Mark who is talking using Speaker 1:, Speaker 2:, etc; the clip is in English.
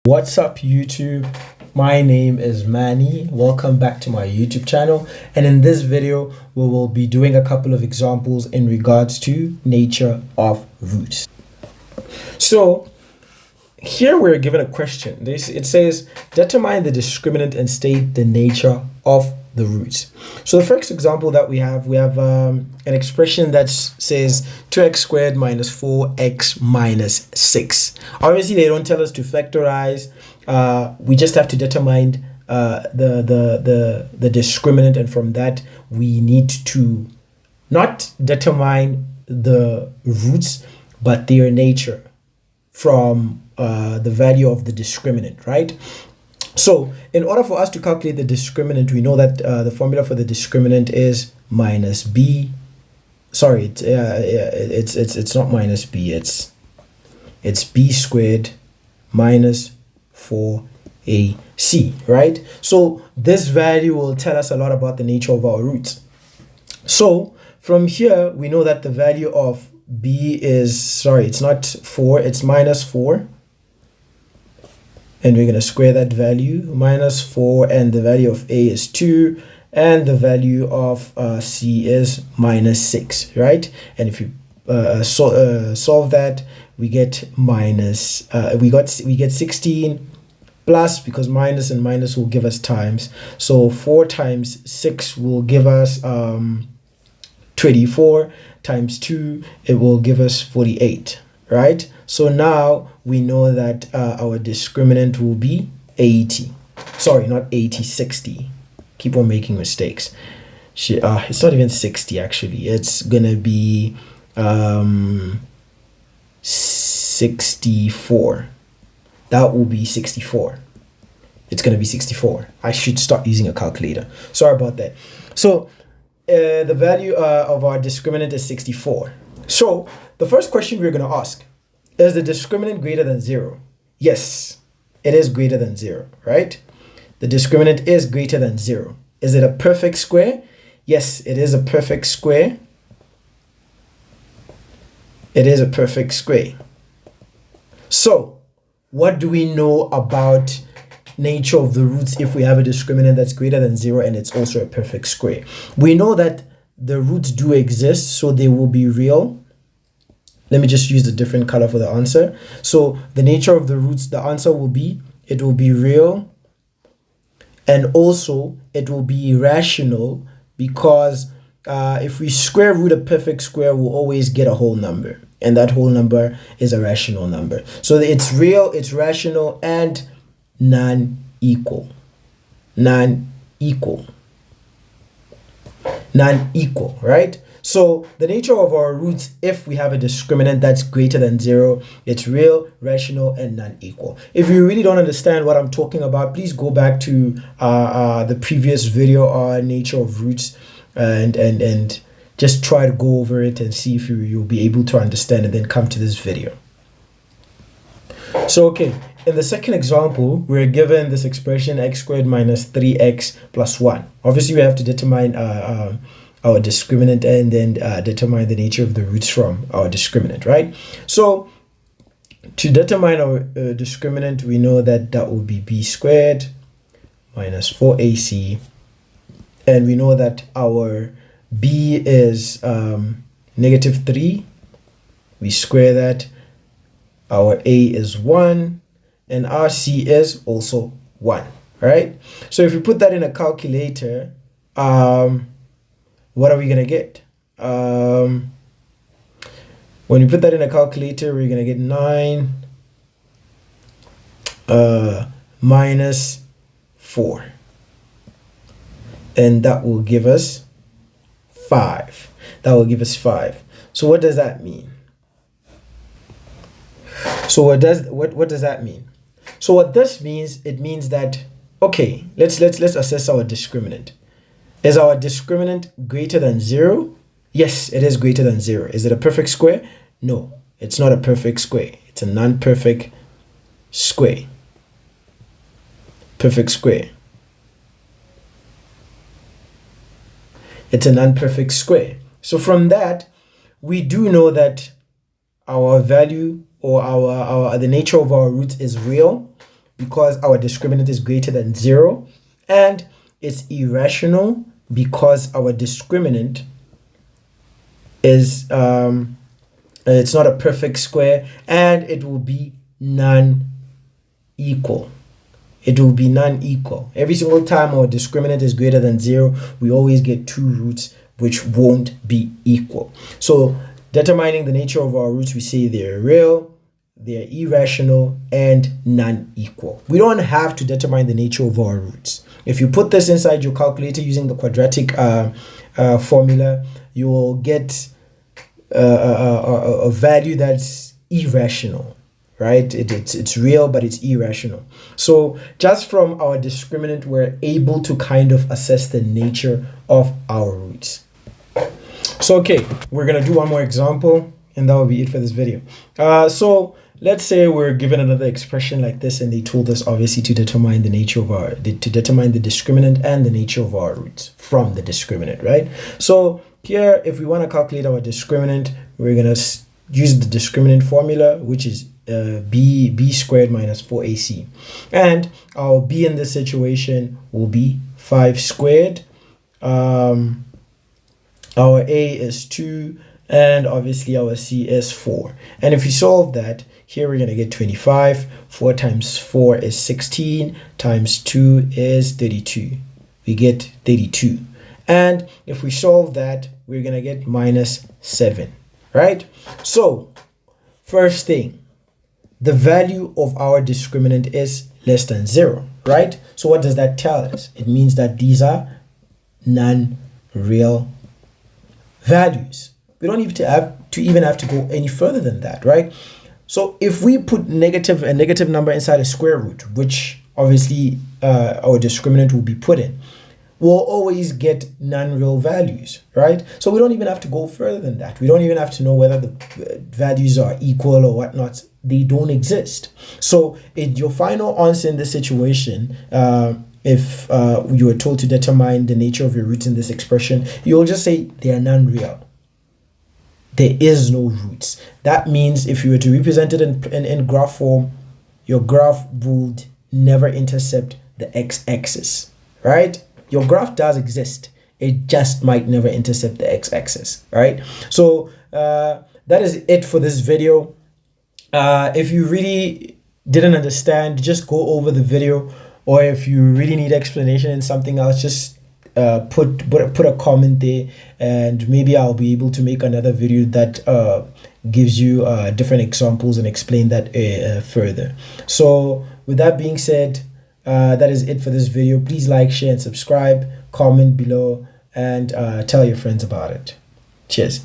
Speaker 1: What's up, YouTube? My name is Manny. Welcome back to my YouTube channel. And in this video, we will be doing a couple of examples in regards to nature of roots. So here we're given a question. It says, determine the discriminant and state the nature of the roots. So the first example that we have an expression that says 2x squared minus 4x minus 6. Obviously, they don't tell us to factorize. We just have to determine the discriminant, and from that we need to not determine the roots but their nature from the value of the discriminant, right? So in order for us to calculate the discriminant, we know that the formula for the discriminant is minus b. Sorry, it's not minus b. It's b squared minus 4ac, right? So this value will tell us a lot about the nature of our roots. So from here, we know that the value of b is, sorry, it's not 4, it's minus 4. And we're going to square that value, minus 4, and the value of a is 2, and the value of c is minus 6, right? And if you solve that, we get minus, we get 16 plus, because minus and minus will give us times. So 4 times 6 will give us 24, times 2, it will give us 48, right? So now we know that our discriminant will be 80. Sorry, not 80, 60. Keep on making mistakes. It's not even 60 actually. It's gonna be 64. That will be 64. It's gonna be 64. I should start using a calculator. Sorry about that. So the value of our discriminant is 64. So the first question we're gonna ask, is the discriminant greater than 0? Yes, it is greater than 0, right? The discriminant is greater than 0. Is it a perfect square? Yes, it is a perfect square. It is a perfect square. So what do we know about nature of the roots if we have a discriminant that's greater than 0 and it's also a perfect square? We know that the roots do exist, so they will be real. Let me just use a different color for the answer. So the nature of the roots, the answer will be, it will be real, and also it will be rational, because if we square root a perfect square, we'll always get a whole number, and that whole number is a rational number. So it's real, it's rational, and non-equal. Non-equal, right? So the nature of our roots, if we have a discriminant that's greater than 0, it's real, rational, and non-equal. If you really don't understand what I'm talking about, please go back to the previous video on nature of roots and just try to go over it and see if you'll be able to understand, and then come to this video. So okay, in the second example, we're given this expression x squared minus 3x plus 1. Obviously, we have to determine our discriminant and then determine the nature of the roots from our discriminant, right? So to determine our discriminant, we know that that will be b squared minus 4ac, and we know that our b is negative 3. We square that. Our a is 1, and our c is also 1, right? So if we put that in a calculator, what are we gonna get? When we put that in a calculator, we're gonna get 9 minus 4, and that will give us 5. That will give us 5. So what does that mean? So what does that mean? So what this means, it means that, okay, let's assess our discriminant. Is our discriminant greater than 0? Yes, it is greater than 0. Is it a perfect square? No, it's not a perfect square. It's a non-perfect square. Perfect square. It's a non-perfect square. So from that, we do know that our value, or the nature of our roots is real, because our discriminant is greater than 0, and it's irrational because our discriminant is it's not a perfect square, and it will be non-equal. It will be non-equal. Every single time our discriminant is greater than 0, we always get two roots which won't be equal. So determining the nature of our roots, we say they're real, they're irrational, and non-equal. We don't have to determine the nature of our roots. If you put this inside your calculator using the quadratic formula, you will get a value that's irrational, right? It's real, but it's irrational. So just from our discriminant, we're able to kind of assess the nature of our roots. So, okay, we're going to do one more example, and that will be it for this video. So let's say we're given another expression like this, and they told us obviously to determine the nature of to determine the discriminant and the nature of our roots from the discriminant, right? So here, if we want to calculate our discriminant, we're going to use the discriminant formula, which is b squared minus 4ac. And our b in this situation will be 5 squared. Our a is 2, and obviously our c is 4. And if we solve that, here we're going to get 25. 4 times 4 is 16, times 2 is 32. We get 32. And if we solve that, we're going to get minus 7, right? So first thing, the value of our discriminant is less than 0, right? So what does that tell us? It means that these are non-real values. We don't even have to go any further than that, right? So if we put a negative number inside a square root, which obviously our discriminant will be put in, we'll always get non-real values, right? So we don't even have to go further than that. We don't even have to know whether the values are equal or whatnot. They don't exist. So your final answer in this situation, if you were told to determine the nature of your roots in this expression, you'll just say they are non-real. There is no roots. That means if you were to represent it in graph form, your graph would never intercept the x-axis, right? Your graph does exist. It just might never intercept the x-axis, right? So that is it for this video. If you really didn't understand, just go over the video, or if you really need explanation in something else, just put a comment there, and maybe I'll be able to make another video that gives you different examples and explain that further. So with that being said, that is it for this video. Please like, share, and subscribe, comment below, and tell your friends about it. Cheers.